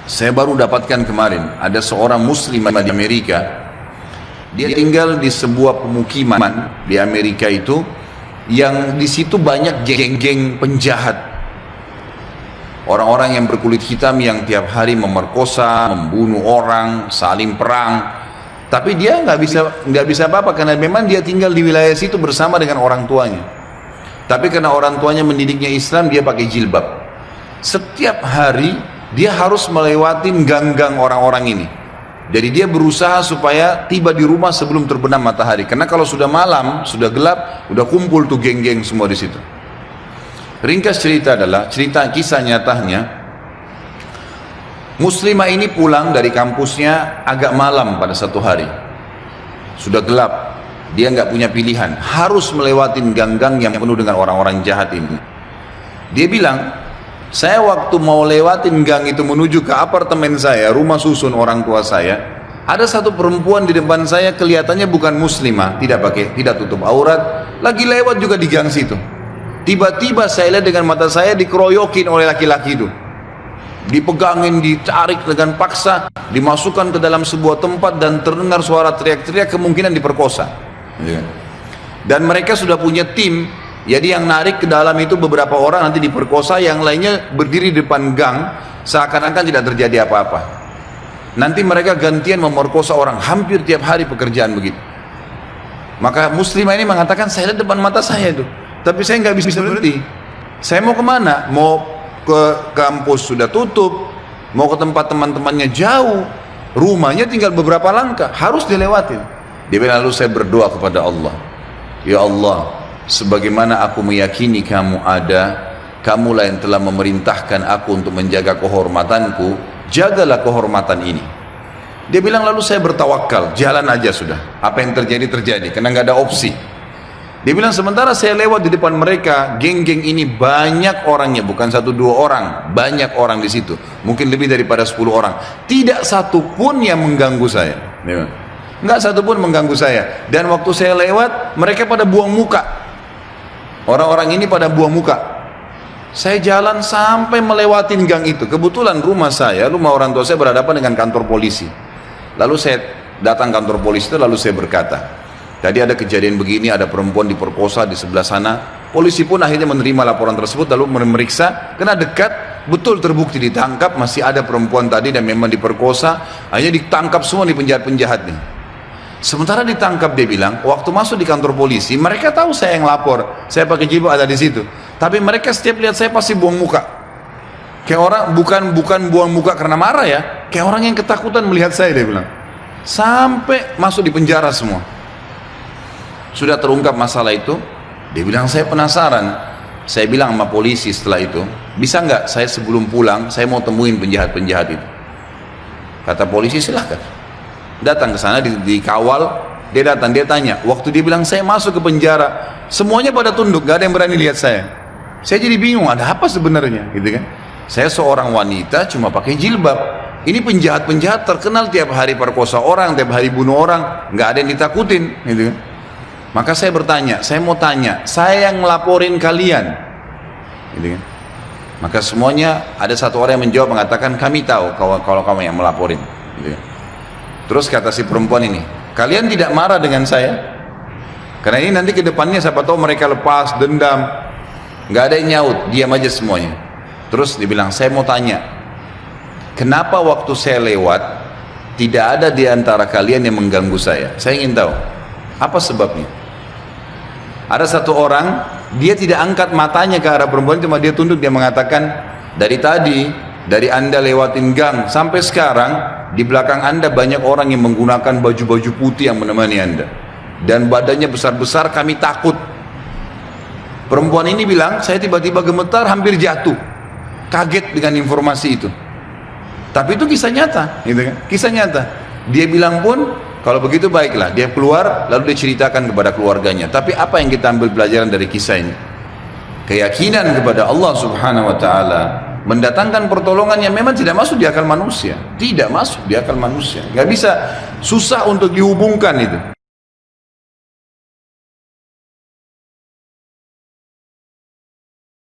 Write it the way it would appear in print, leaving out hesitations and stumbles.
Saya baru dapatkan kemarin, ada seorang muslim di Amerika. Dia tinggal di sebuah pemukiman di Amerika itu, yang di situ banyak geng-geng penjahat. Orang-orang yang berkulit hitam yang tiap hari memerkosa, membunuh orang, saling perang. Tapi dia nggak bisa apa-apa karena memang dia tinggal di wilayah situ bersama dengan orang tuanya. Tapi karena orang tuanya mendidiknya Islam, dia pakai jilbab. Setiap hari dia harus melewatin gang-gang orang-orang ini. Jadi dia berusaha supaya tiba di rumah sebelum terbenam matahari. Karena kalau sudah malam, sudah gelap, udah kumpul tuh geng-geng semua di situ. Ringkas cerita adalah, cerita kisah nyatanya, muslimah ini pulang dari kampusnya agak malam pada satu hari. Sudah gelap, dia nggak punya pilihan, harus melewatin gang-gang yang penuh dengan orang-orang jahat ini. Dia bilang, saya waktu mau lewatin gang itu menuju ke apartemen saya, rumah susun orang tua saya, ada satu perempuan di depan saya, kelihatannya bukan muslimah, tidak tutup aurat, lagi lewat juga di gang situ. Tiba-tiba saya lihat dengan mata saya dikeroyokin oleh laki-laki itu, dipegangin, ditarik dengan paksa, dimasukkan ke dalam sebuah tempat dan terdengar suara teriak-teriak, kemungkinan diperkosa. Dan mereka sudah punya tim. Jadi yang narik ke dalam itu beberapa orang, nanti diperkosa, yang lainnya berdiri di depan gang seakan-akan tidak terjadi apa-apa. Nanti mereka gantian memerkosa orang, hampir tiap hari pekerjaan begitu. Maka muslimah ini mengatakan, saya lihat depan mata saya itu, tapi saya nggak bisa berhenti. Saya mau kemana? Mau ke kampus sudah tutup, mau ke tempat teman-temannya jauh, rumahnya tinggal beberapa langkah, harus dilewatin. Dia bilang, lalu saya berdoa kepada Allah, ya Allah, sebagaimana aku meyakini kamu ada, kamulah yang telah memerintahkan aku untuk menjaga kehormatanku, jagalah kehormatan ini. Dia bilang, lalu saya bertawakal, jalan aja sudah, apa yang terjadi terjadi, karena nggak ada opsi. Dia bilang, sementara saya lewat di depan mereka, geng-geng ini banyak orangnya, bukan 1-2 orang, banyak orang di situ, mungkin lebih daripada 10 orang, tidak satu pun yang mengganggu saya. Nggak satu pun mengganggu saya. Dan waktu saya lewat, mereka pada buang muka. Orang-orang ini pada buang muka. Saya jalan sampai melewatin gang itu. Kebetulan rumah orang tua saya berhadapan dengan kantor polisi. Lalu saya datang kantor polisi itu, lalu saya berkata, tadi ada kejadian begini, ada perempuan diperkosa di sebelah sana. Polisi pun akhirnya menerima laporan tersebut, lalu memeriksa, kena dekat, betul terbukti ditangkap, masih ada perempuan tadi dan memang diperkosa. Akhirnya ditangkap semua di penjahat-penjahat nih. Sementara ditangkap, dia bilang, waktu masuk di kantor polisi, mereka tahu saya yang lapor, saya pakai jilbab ada di situ. Tapi mereka setiap lihat saya pasti buang muka. Kayak orang, bukan buang muka karena marah ya, kayak orang yang ketakutan melihat saya, dia bilang. Sampai masuk di penjara semua. Sudah terungkap masalah itu, dia bilang, saya penasaran. Saya bilang sama polisi setelah itu, bisa nggak saya sebelum pulang, saya mau temuin penjahat-penjahat itu. Kata polisi, silahkan. Datang ke sana, dikawal, dia datang, dia tanya, waktu dia bilang saya masuk ke penjara, semuanya pada tunduk, gak ada yang berani lihat saya. Saya jadi bingung, ada apa sebenarnya, gitu kan? Saya seorang wanita cuma pakai jilbab. Ini penjahat-penjahat terkenal tiap hari perkosa orang, tiap hari bunuh orang, gak ada yang ditakutin, gitu kan? Maka saya bertanya, saya mau tanya, saya yang ngelaporin kalian, gitu kan? Maka semuanya ada satu orang yang menjawab, mengatakan kami tahu kalau kamu yang melaporin, gitu kan? Terus kata si perempuan ini, kalian tidak marah dengan saya? Karena ini nanti ke depannya siapa tahu mereka lepas dendam. Nggak ada yang nyaut, diam aja semuanya. Terus dibilang, saya mau tanya, kenapa waktu saya lewat tidak ada di antara kalian yang mengganggu saya? Saya ingin tahu apa sebabnya. Ada satu orang, dia tidak angkat matanya ke arah perempuan, cuma dia tunduk, dia mengatakan, dari Anda lewatin gang sampai sekarang, di belakang Anda banyak orang yang menggunakan baju-baju putih yang menemani Anda, dan badannya besar-besar, kami takut. Perempuan ini bilang, saya tiba-tiba gemetar, hampir jatuh, kaget dengan informasi itu. Tapi itu kisah nyata, gitu kan? Kisah nyata. Dia bilang pun, kalau begitu baiklah, dia keluar, lalu dia ceritakan kepada keluarganya. Tapi apa yang kita ambil pelajaran dari kisah ini? Keyakinan kepada Allah Subhanahu Wa Taala mendatangkan pertolongan yang memang tidak masuk di akal manusia, tidak masuk di akal manusia, nggak bisa, susah untuk dihubungkan itu.